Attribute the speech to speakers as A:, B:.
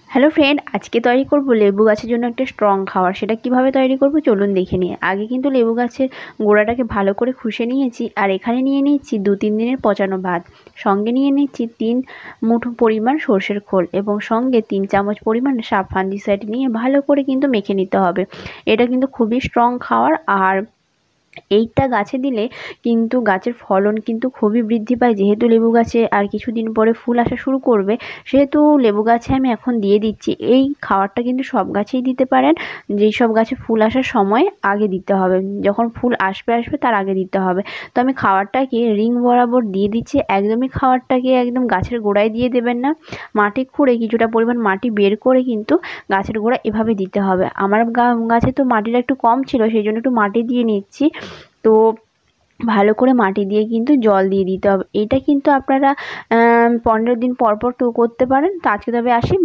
A: Hello friend, আজকে তৈরি করব লেবু গাছের জন্য একটা স্ট্রং খাবার। সেটা কিভাবে তৈরি করব চলুন দেখে নিই। আগে কিন্তু লেবু গাছের গোড়াটাকে ভালো করে খুশে নিয়েছি, আর এখানে নিয়ে নিচ্ছি 2-3 দিনের পচানো ভাত। সঙ্গে নিয়ে নিচ্ছি 3 মুঠো পরিমাণ সর্ষের খোল এবং সঙ্গে 3 চামচ পরিমাণ ফাঙ্গিসাইড নিয়ে ভালো করে কিন্তু মেখে নিতে হবে। এটা কিন্তু খুবই স্ট্রং খাবার, আর এইটা গাছে দিলে কিন্তু গাছের ফলন কিন্তু খুবই বৃদ্ধি পায়। যেহেতু লেবু গাছে আর কিছুদিন পরে ফুল আসা শুরু করবে, সেহেতু লেবু গাছে আমি এখন দিয়ে দিচ্ছি। এই খাবারটা কিন্তু সব গাছেই দিতে পারেন। যেই সব গাছে ফুল আসার সময় আগে দিতে হবে, যখন ফুল আসবে তার আগে দিতে হবে। তো আমি খাবারটাকে রিং বরাবর দিয়ে দিচ্ছি। একদমই খাবারটাকে একদম গাছের গোড়ায় দিয়ে দেবেন না, মাটি খুঁড়ে কিছুটা পরিমাণ মাটি বের করে কিন্তু গাছের গোড়ায় এভাবে দিতে হবে। আমার গাছে তো মাটিটা একটু কম ছিল, সেই জন্য একটু মাটি দিয়ে নিচ্ছি। তো ভালো করে মাটি দিয়ে কিন্তু জল দিয়ে দিতে হবে। এটা কিন্তু আপনারা 15 দিন পর পর তো করতে পারেন। তো আজকে তবে আসি।